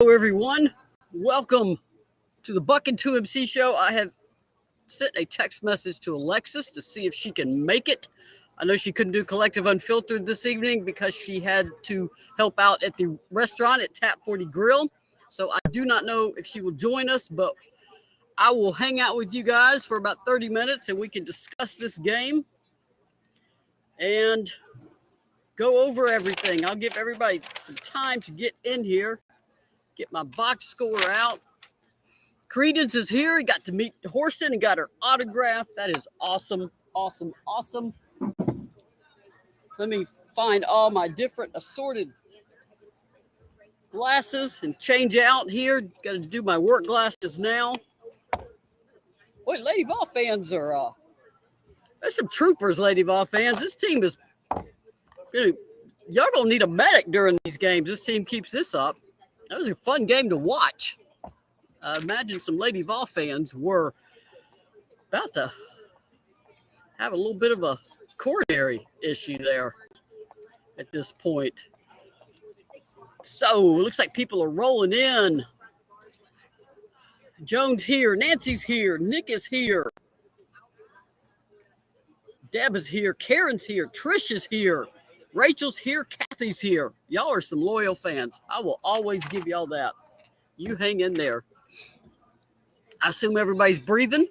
Hello, everyone. Welcome to the Buck and 2MC show. I have sent a text message to Alexis to see if she can make it. I know she couldn't do Collective Unfiltered this evening because she had to help out at the restaurant at Tap 40 Grill. So I do not know if she will join us, but I will hang out with you guys for about 30 minutes and we can discuss this game and go over everything. I'll give everybody some time to get in here. Get my box score out. Credence is here. He got to meet Horston and got her autograph. That is awesome, awesome, awesome. Let me find all my different assorted glasses and change out here. Got to do my work glasses now. Boy, Lady Vol fans are, there's some troopers, Lady Vol fans. This team is, y'all don't need a medic during these games. This team keeps this up. That was a fun game to watch. I imagine some Lady Vol fans were about to have a little bit of a coronary issue there at this point. So, it looks like people are rolling in. Joan's here. Nancy's here. Nick is here. Deb is here. Karen's here. Trish is here. Rachel's here. Kathy's here. Y'all are some loyal fans. I will always give y'all that. You hang in there. I assume everybody's breathing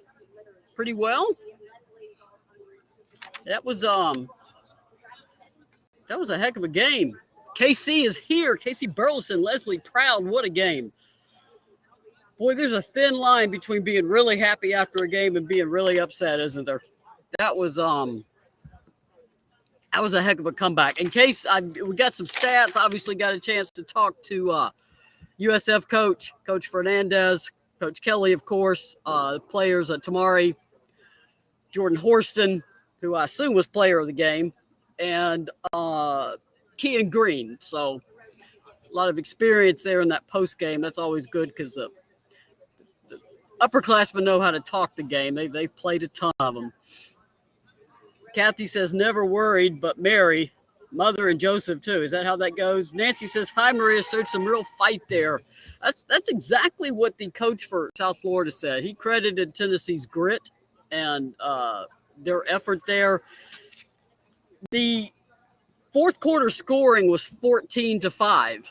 pretty well. That was a heck of a game. KC is here. KC Burleson, Leslie Proud. What a game. Boy, there's a thin line between being really happy after a game and being really upset, isn't there? That was a heck of a comeback. In case we got some stats, obviously got a chance to talk to USF coach Fernandez, Coach Kelly, of course, the players, Tamari, Jordan Horston, who I assume was player of the game, and Kean Green. So a lot of experience there in that post game. That's always good because the upperclassmen know how to talk the game. They've played a ton of them. Kathy says, never worried, but Mary, Mother, and Joseph, too. Is that how that goes? Nancy says, hi, Maria. There's some real fight there. That's exactly what the coach for South Florida said. He credited Tennessee's grit and their effort there. The fourth quarter scoring was 14-5.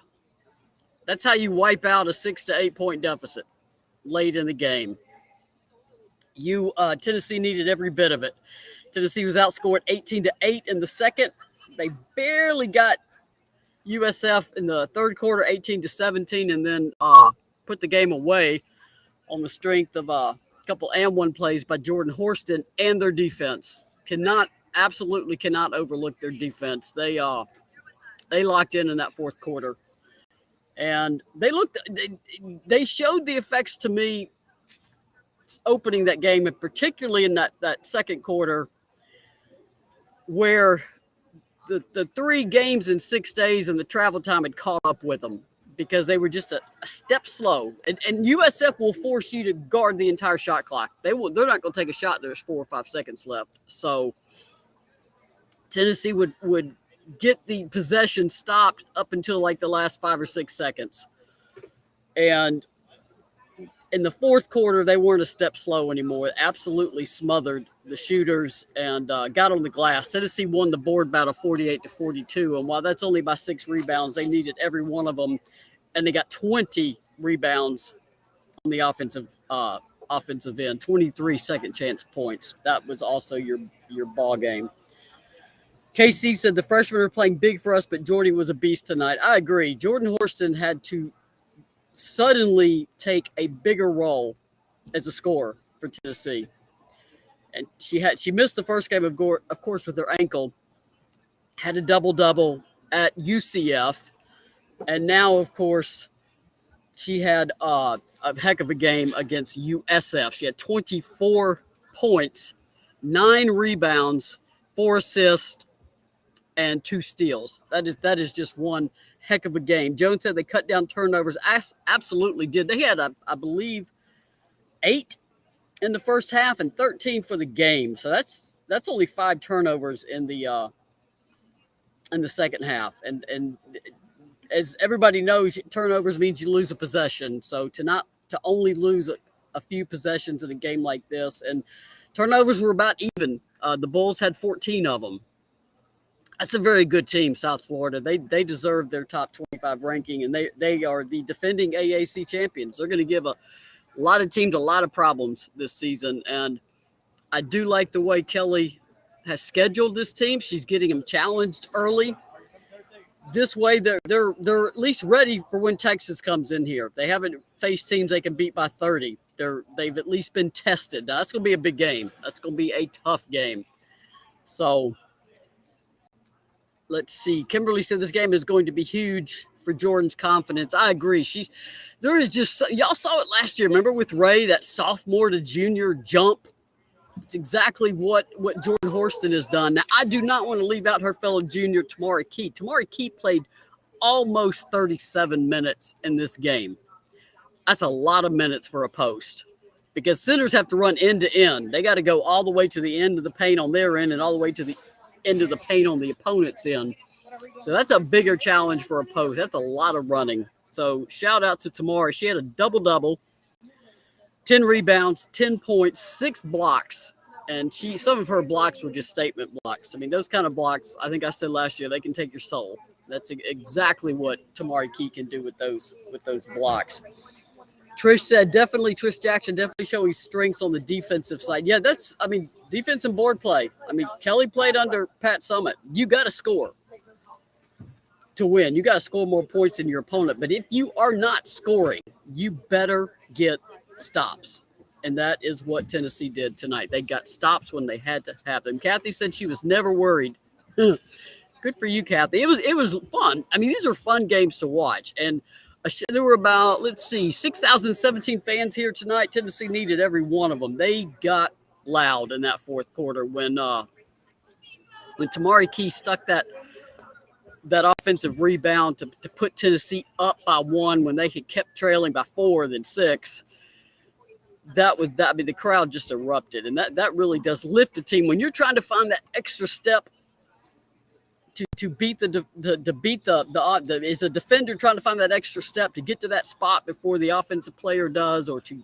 That's how you wipe out a 6 to 8 point deficit late in the game. Tennessee needed every bit of it. Tennessee was outscored 18-8 in the second. They barely got USF in the third quarter, 18-17, and then put the game away on the strength of a couple and one plays by Jordan Horston and their defense. Absolutely cannot overlook their defense. They locked in that fourth quarter, and they showed the effects to me opening that game, and particularly in that second quarter, where the 3 games in 6 days and the travel time had caught up with them because they were just a step slow. And USF will force you to guard the entire shot clock. They're not going to take a shot. There's 4 or 5 seconds left. So Tennessee would get the possession stopped up until like the last 5 or 6 seconds. And in the fourth quarter, they weren't a step slow anymore. Absolutely smothered the shooters and got on the glass. Tennessee won the board battle 48-42. And while that's only by 6 rebounds, they needed every one of them. And they got 20 rebounds on the offensive end, 23 second chance points. That was also your ball game. KC said the freshmen are playing big for us, but Jordy was a beast tonight. I agree. Jordan Horston had to suddenly take a bigger role as a scorer for Tennessee. And she missed the first game, of course, with her ankle, had a double-double at UCF, and now, of course, she had a heck of a game against USF. She had 24 points, 9 rebounds, 4 assists, and 2 steals. That is just one heck of a game. Jones said they cut down turnovers. I absolutely did. They had, I believe, 8 in the first half and 13 for the game. So that's only 5 turnovers in the second half. And as everybody knows, turnovers means you lose a possession. So to only lose a few possessions in a game like this, and turnovers were about even. The Bulls had 14 of them. That's a very good team, South Florida. They deserve their top 25 ranking, and they are the defending AAC champions. They're going to give a lot of teams a lot of problems this season, and I do like the way Kelly has scheduled this team. She's getting them challenged early. This way, they're at least ready for when Texas comes in here. They haven't faced teams they can beat by 30. They've at least been tested. Now, that's going to be a big game. That's going to be a tough game. So let's see. Kimberly said this game is going to be huge for Jordan's confidence. I agree. There is just, y'all saw it last year. Remember with Ray, that sophomore to junior jump? It's exactly what Jordan Horston has done. Now, I do not want to leave out her fellow junior, Tamara Key. Tamara Key played almost 37 minutes in this game. That's a lot of minutes for a post because centers have to run end to end. They got to go all the way to the end of the paint on their end and all the way to the end of the paint on the opponent's end. So that's a bigger challenge for a post. That's a lot of running. So shout out to Tamara. She had a double-double. 10 rebounds, 10 points, 6 blocks, and some of her blocks were just statement blocks. I mean, those kind of blocks, I think I said last year, they can take your soul. That's exactly what Tamari Key can do with those blocks. Trish said, Trish Jackson definitely showing strengths on the defensive side. Yeah, defense and board play. I mean, Kelly played under Pat Summitt. You got to score to win. You got to score more points than your opponent. But if you are not scoring, you better get stops, and that is what Tennessee did tonight. They got stops when they had to have them. Kathy said she was never worried. Good for you, Kathy. It was fun. I mean, these are fun games to watch, and there were about 6,017 fans here tonight. Tennessee needed every one of them. They got loud in that fourth quarter when Tamari Key stuck that offensive rebound to put Tennessee up by 1 when they had kept trailing by 4, then 6. The crowd just erupted, and that really does lift a team when you're trying to find that extra step to beat is a defender trying to find that extra step to get to that spot before the offensive player does, or to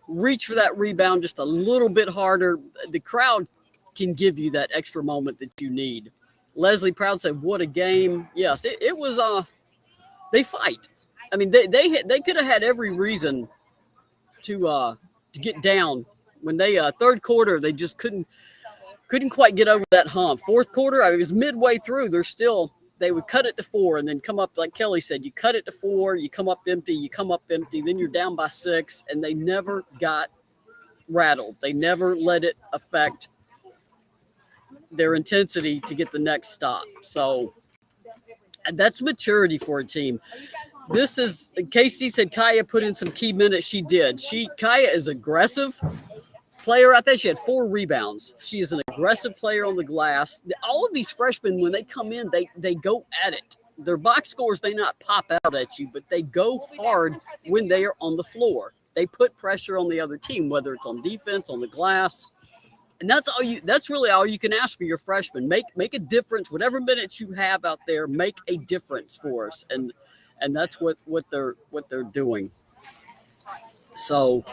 reach for that rebound just a little bit harder. The crowd can give you that extra moment that you need. Leslie Proud said, "What a game!" Yes, it was. They fight. I mean, they could have had every reason to get down when they third quarter. They just couldn't quite get over that hump. Fourth quarter, it was midway through. They would cut it to 4 and then come up, like Kelly said, you cut it to 4, you come up empty, then you're down by 6, and they never got rattled. They never let it affect their intensity to get the next stop. So that's maturity for a team. This is, Casey said Kaya put in some key minutes. She did. Kaya is aggressive player out there. She had 4 rebounds. She is an aggressive player on the glass. All of these freshmen, when they come in, they go at it. Their box scores may not pop out at you, but they go hard when they are on the floor. They put pressure on the other team, whether it's on defense, on the glass. And that's really all you can ask for your freshmen. Make a difference. Whatever minutes you have out there, make a difference for us. And that's what they're doing. So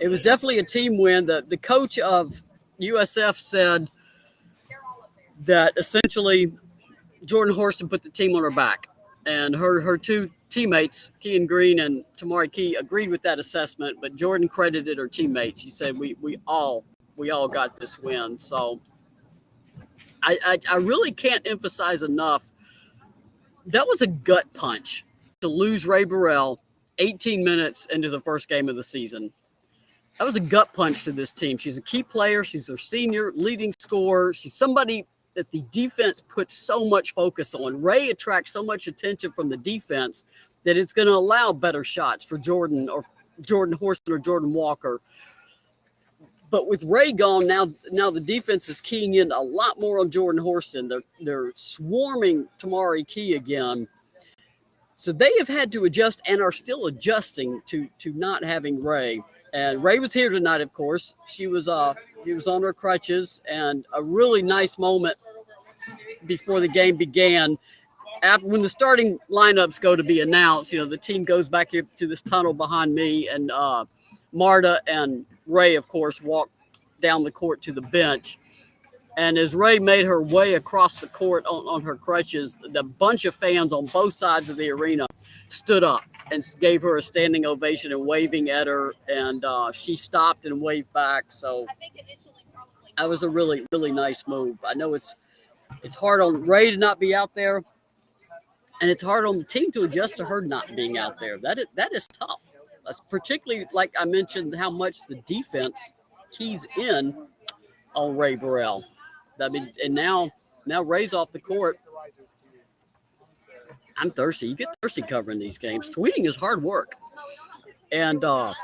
it was definitely a team win. The coach of USF said that essentially Jordan Horston put the team on her back, and her 2 teammates, Kean Green and Tamari Key, agreed with that assessment. But Jordan credited her teammates. She said we all got this win. So I really can't emphasize enough. That was a gut punch to lose Ray Burrell 18 minutes into the first game of the season. That was a gut punch to this team. She's a key player. She's their senior leading scorer. She's somebody that the defense puts so much focus on. Ray attracts so much attention from the defense that it's going to allow better shots for Jordan Horston or Jordan Walker. But with Ray gone, now the defense is keying in a lot more on Jordan Horston. They're swarming Tamari Key again. So they have had to adjust and are still adjusting to not having Ray. And Ray was here tonight, of course. He was on her crutches, and a really nice moment before the game began. when the starting lineups go to be announced, the team goes back here to this tunnel behind me, and Marta and Ray, of course, walk down the court to the bench. And as Ray made her way across the court on her crutches, the bunch of fans on both sides of the arena stood up and gave her a standing ovation and waving at her. And she stopped and waved back. So that was a really, really nice move. I know it's hard on Ray to not be out there, and it's hard on the team to adjust to her not being out there. That is tough. That's particularly, like I mentioned, how much the defense keys in on Ray Burrell. I mean, and now Ray's off the court. I'm thirsty. You get thirsty covering these games. Tweeting is hard work. And now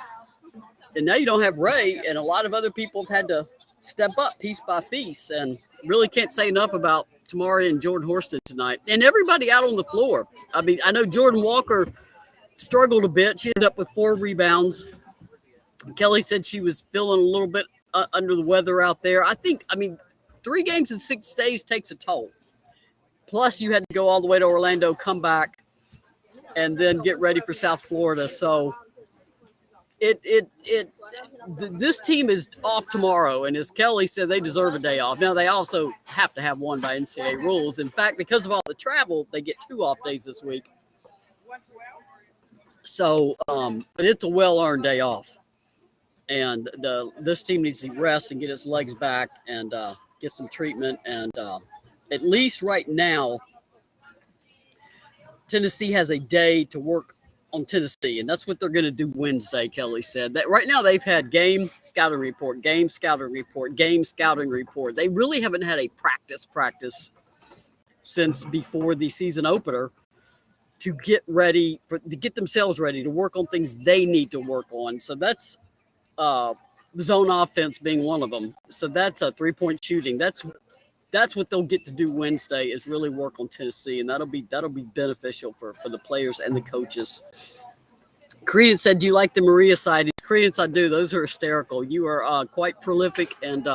you don't have Ray, and a lot of other people have had to step up piece by piece, and really can't say enough about Tamari and Jordan Horston tonight. And everybody out on the floor. I mean, I know Jordan Walker struggled a bit. She ended up with 4 rebounds. Kelly said she was feeling a little bit under the weather out there. I mean, 3 games in 6 days takes a toll. Plus, you had to go all the way to Orlando, come back, and then get ready for South Florida. So this team is off tomorrow, and as Kelly said, they deserve a day off. Now, they also have to have one by NCAA rules. In fact, because of all the travel, they get 2 off days this week. So, but it's a well-earned day off. And this team needs to rest and get its legs back and get some treatment. And at least right now, Tennessee has a day to work on Tennessee, and that's what they're going to do Wednesday, Kelly said. That right now they've had game, scouting report, game, scouting report, game, scouting report. They really haven't had a practice since before the season opener to get ready, to get themselves ready to work on things they need to work on. So that's zone offense being one of them. So that's a 3-point shooting. That's what they'll get to do Wednesday, is really work on Tennessee, and that'll be beneficial for the players and the coaches. Credence said, "Do you like the Maria sightings?" Credence, I do. Those are hysterical. You are quite prolific, and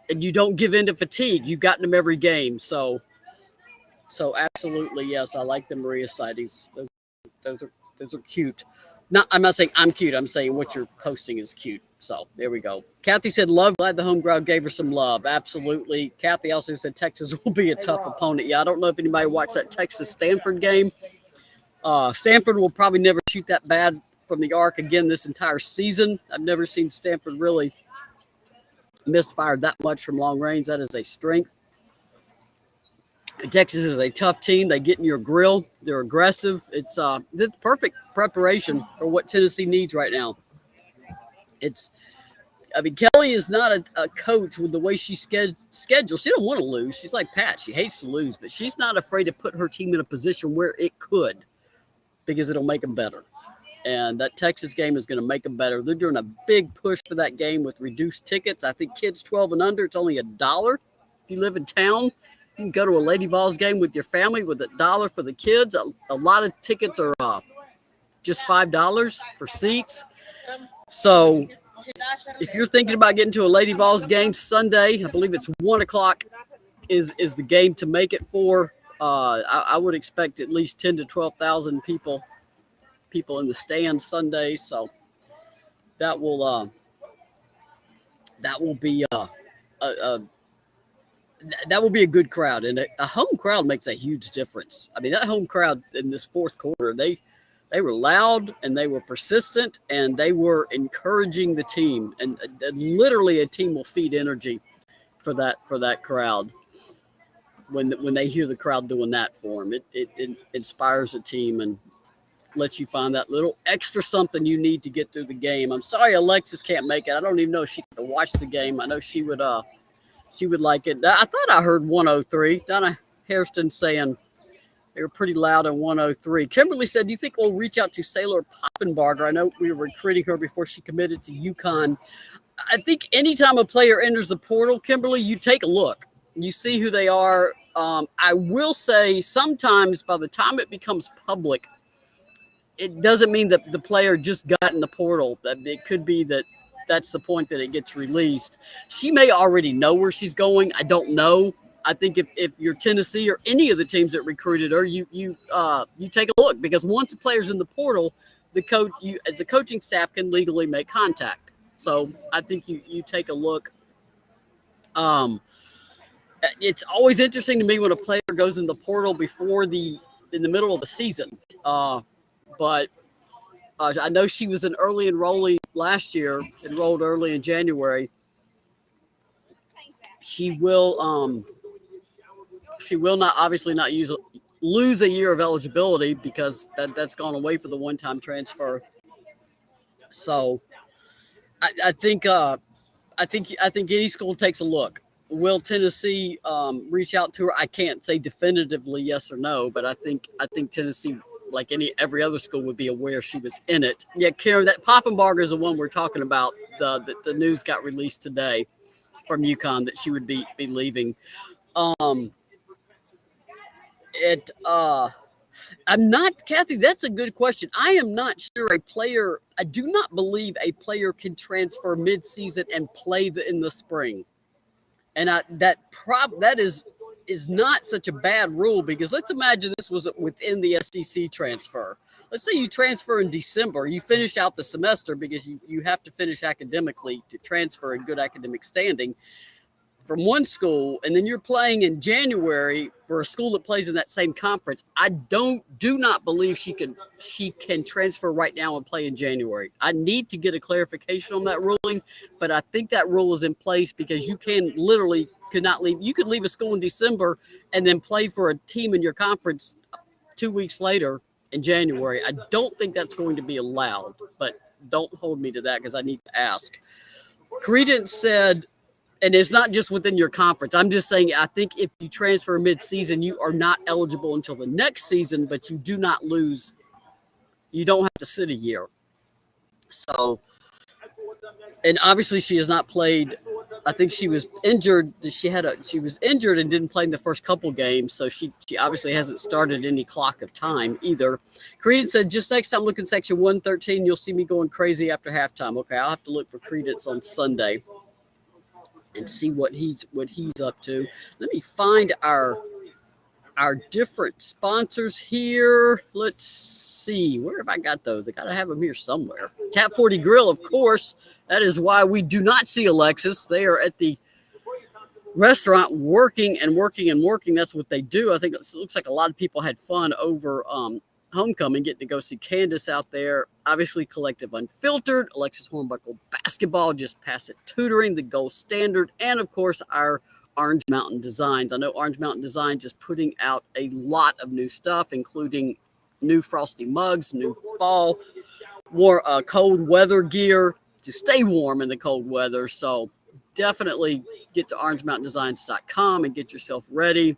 you don't give in to fatigue. You've gotten them every game, so absolutely yes. I like the Maria sightings. Those are cute. I'm not saying I'm cute. I'm saying what you're posting is cute. So there we go. Kathy said, glad the home crowd gave her some love. Absolutely. Kathy also said Texas will be a tough opponent. Yeah, I don't know if anybody watched that Texas-Stanford game. Stanford will probably never shoot that bad from the arc again this entire season. I've never seen Stanford really misfire that much from long range. That is a strength. Texas is a tough team. They get in your grill. They're aggressive. It's perfect preparation for what Tennessee needs right now. Kelly is not a coach with the way she schedules. She don't want to lose. She's like Pat. She hates to lose, but she's not afraid to put her team in a position where it could, because it'll make them better. And that Texas game is going to make them better. They're doing a big push for that game with reduced tickets. I think kids 12 and under, it's only $1. If you live in town, you can go to a Lady Vols game with your family with $1 for the kids. A lot of tickets are just $5 for seats. So if you're thinking about getting to a Lady Vols game Sunday, I believe it's 1 o'clock is the game to make it for. I would expect at least 10 to 12,000 people in the stands Sunday. So that will be a good crowd, and a home crowd makes a huge difference. I mean, that home crowd in this fourth quarter, they were loud and they were persistent and they were encouraging the team. And literally, a team will feed energy for that crowd when they hear the crowd doing that for them. It inspires a team and lets you find that little extra something you need to get through the game. I'm sorry Alexis can't make it. I don't even know if she could watch the game. I know she would like it. I thought I heard 103. Donna Hairston saying they were pretty loud at 103. Kimberly said, "Do you think we'll reach out to Sailor Poffenbarger? I know we were recruiting her before she committed to UConn." I think anytime a player enters the portal, Kimberly, you take a look. You see who they are. I will say sometimes by the time it becomes public, it doesn't mean that the player just got in the portal. That it could be that's the point that it gets released. She may already know where she's going. I don't know. I think if you're Tennessee or any of the teams that recruited her, you take a look, because once a player's in the portal, the coach, you as a coaching staff, can legally make contact. So I think you take a look. It's always interesting to me when a player goes in the portal in the middle of the season. But I know she was an early enrollee last year, enrolled early in January. She will not obviously not lose a year of eligibility, because that's gone away for the one-time transfer. So I think any school takes a look. Will Tennessee reach out to her? I can't say definitively yes or no, but I think Tennessee, like every other school, would be aware she was in it. Yeah, Karen, that Poffenbarger is the one we're talking about. The news got released today from UConn that she would be leaving. I'm not, Kathy, that's a good question. I am not sure I do not believe a player can transfer mid-season and play in the spring. And that is not such a bad rule, because let's imagine this was within the SEC transfer. Let's say you transfer in December, you finish out the semester, because you have to finish academically to transfer in good academic standing from one school, and then you're playing in January for a school that plays in that same conference. I do not believe she can transfer right now and play in January. I need to get a clarification on that ruling, but I think that rule is in place, because you could not leave. You could leave a school in December and then play for a team in your conference 2 weeks later in January. I don't think that's going to be allowed, but don't hold me to that, because I need to ask. Credence said, and it's not just within your conference. I'm just saying, I think if you transfer mid-season, you are not eligible until the next season, but you do not lose. You don't have to sit a year. So, and obviously she has not played. I think she was injured. She was injured and didn't play in the first couple games, so she obviously hasn't started any clock of time either. Credence said, just next time look in section 113, you'll see me going crazy after halftime. Okay, I'll have to look for Credence on Sunday and see what he's up to. Let me find our different sponsors here. Let's see. Where have I got those? I got to have them here somewhere. Tap 40 Grill, of course. That is why we do not see Alexis. They are at the restaurant working and working and working. That's what they do. I think it looks like a lot of people had fun over homecoming, getting to go see Candace out there. Obviously, Collective Unfiltered, Alexis Hornbuckle Basketball, Just Pass It Tutoring, the gold standard, and of course our Orange Mountain Designs. I know Orange Mountain Designs is putting out a lot of new stuff, including new frosty mugs, new fall, cold weather gear to stay warm in the cold weather. So definitely get to orangemountaindesigns.com and get yourself ready.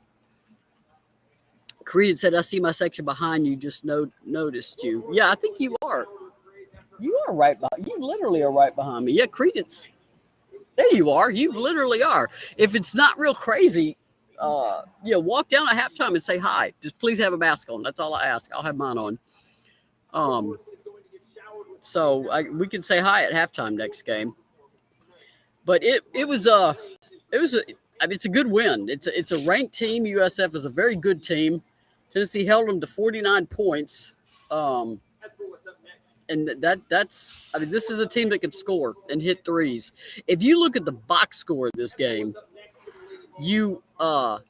Credence said, I see my section behind you, just noticed you. Yeah, I think you are. You are right behind. You literally are right behind me. Yeah, Credence. There you are. You literally are. If it's not real crazy, walk down at halftime and say hi. Just please have a mask on. That's all I ask. I'll have mine on. So we can say hi at halftime next game. But it's a good win. It's a ranked team. USF is a very good team. Tennessee held them to 49 points. And this is a team that can score and hit threes. If you look at the box score of this game, you go,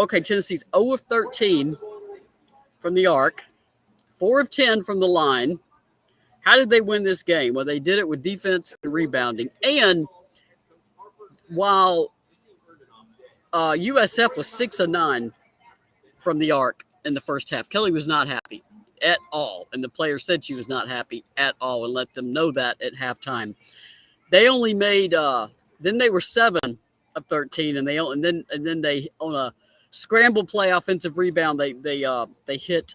okay, Tennessee's 0 of 13 from the arc, 4 of 10 from the line. How did they win this game? Well, they did it with defense and rebounding. And while USF was 6 of 9 from the arc in the first half, Kelly was not happy at all. And the player said she was not happy at all and let them know that at halftime. They only made then they were 7 of 13, and then they on a scramble play offensive rebound, they hit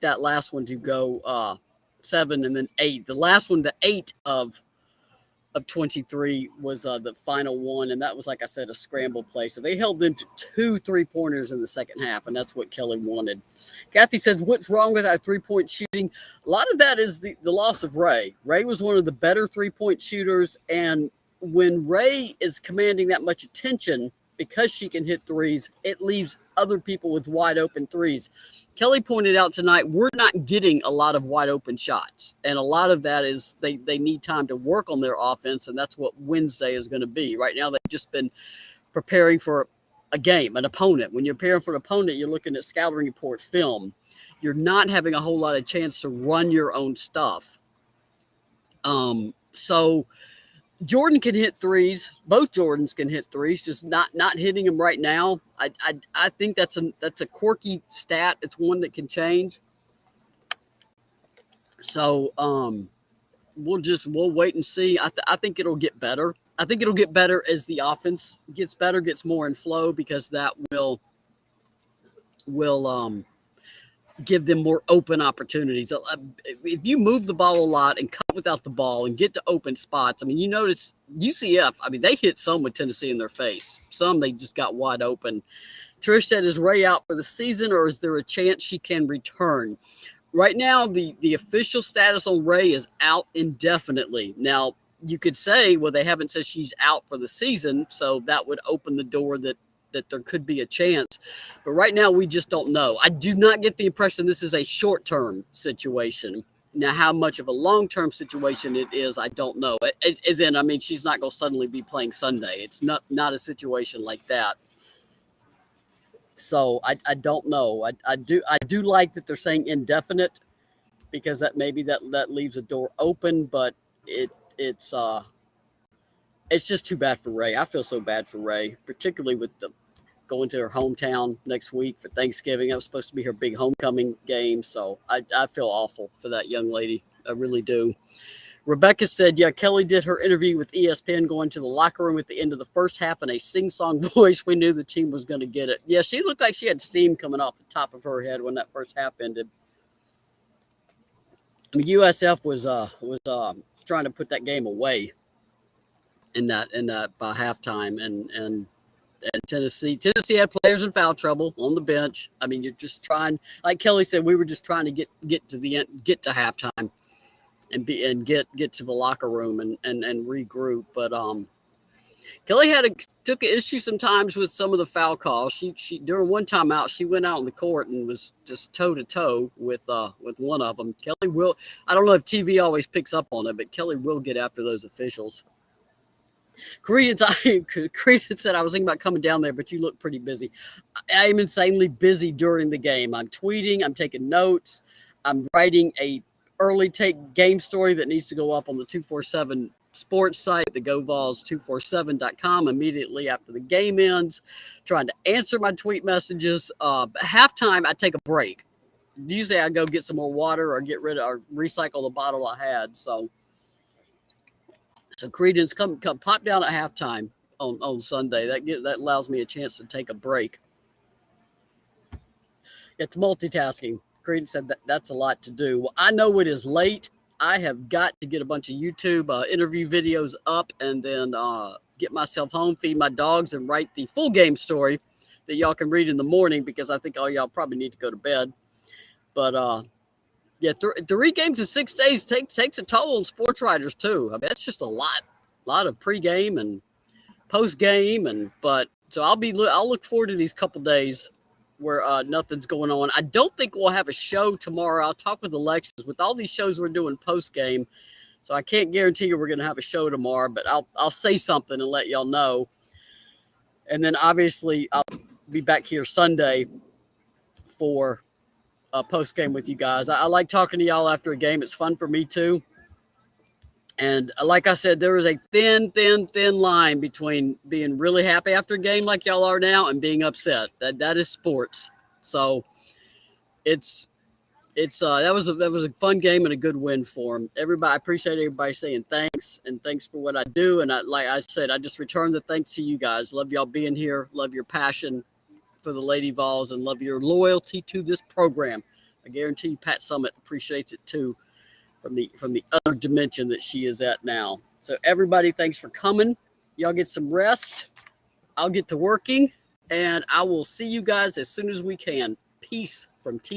that last one to go 7 and then 8. The last one, the 8 of 23 was the final one, and that was, like I said, a scramble play. So they held them to 2 3-pointers in the second half, and that's what Kelly wanted. Kathy says, what's wrong with our 3-point shooting? A lot of that is the loss of Ray. Ray was one of the better 3-point shooters, and when Ray is commanding that much attention because she can hit threes, it leaves other people with wide open threes. Kelly pointed out tonight, we're not getting a lot of wide open shots. And a lot of that is they need time to work on their offense. And that's what Wednesday is going to be. Right now, they've just been preparing for a game, an opponent. When you're preparing for an opponent, you're looking at scouting report film. You're not having a whole lot of chance to run your own stuff. So Jordan can hit threes. Both Jordans can hit threes, just not hitting them right now. I think that's a quirky stat. It's one that can change. So we'll wait and see. I think it'll get better. I think it'll get better as the offense gets better, gets more in flow, because that will give them more open opportunities. If you move the ball a lot and cut without the ball and get to open spots, I mean, you notice UCF, I mean, they hit some with Tennessee in their face. Some they just got wide open. Trish said, is Ray out for the season, or is there a chance she can return? Right now, the official status on Ray is out indefinitely. Now, you could say, well, they haven't said she's out for the season, so that would open the door that there could be a chance. But right now, we just don't know. I do not get the impression this is a short-term situation. Now, how much of a long-term situation it is, I don't know. As in, I mean, she's not going to suddenly be playing Sunday. It's not a situation like that. So I don't know. I do like that they're saying indefinite, because that maybe that leaves a door open, but it's just too bad for Ray. I feel so bad for Ray, particularly with the going to her hometown next week for Thanksgiving. That was supposed to be her big homecoming game. So I feel awful for that young lady. I really do. Rebecca said, yeah, Kelly did her interview with ESPN going to the locker room at the end of the first half in a sing-song voice. We knew the team was going to get it. Yeah, she looked like she had steam coming off the top of her head when that first half ended. I mean, USF was trying to put that game away in that by halftime, and Tennessee had players in foul trouble on the bench. I mean, you're just trying, like Kelly said, we were just trying to get to the end, get to halftime, and get to the locker room and regroup. But Kelly took an issue sometimes with some of the foul calls. She during one timeout, she went out on the court and was just toe to toe with one of them. Kelly will. I don't know if TV always picks up on it, but Kelly will get after those officials. Credence said, I was thinking about coming down there, but you look pretty busy. I am insanely busy during the game. I'm tweeting, I'm taking notes, I'm writing a early take game story that needs to go up on the 247 sports site, the GoVols247.com, immediately after the game ends, trying to answer my tweet messages. Halftime, I take a break. Usually I go get some more water or get rid of or recycle the bottle I had. So Credence, come pop down at halftime on Sunday. That allows me a chance to take a break. It's multitasking. Credence said that's a lot to do. Well, I know it is late. I have got to get a bunch of YouTube interview videos up, and then get myself home, feed my dogs, and write the full game story that y'all can read in the morning, because I think all y'all probably need to go to bed. But yeah, 3 games in 6 days takes a toll on sports writers too. I mean, that's just a lot of pregame and postgame, so I'll look forward to these couple days where nothing's going on. I don't think we'll have a show tomorrow. I'll talk with Alexis with all these shows we're doing postgame, so I can't guarantee you we're going to have a show tomorrow, but I'll say something and let y'all know. And then obviously I'll be back here Sunday for post game with you guys. I like talking to y'all after a game. It's fun for me too. And like I said, there is a thin line between being really happy after a game like y'all are now and being upset. That is sports. So that was a fun game and a good win for them. I appreciate everybody saying thanks, and thanks for what I do. And like I said, I just return the thanks to you guys. Love y'all being here. Love your passion for the Lady Vols, and love your loyalty to this program. I guarantee you Pat Summitt appreciates it too, from the other dimension that she is at now. So everybody, thanks for coming. Y'all get some rest. I'll get to working, and I will see you guys as soon as we can. Peace from TV.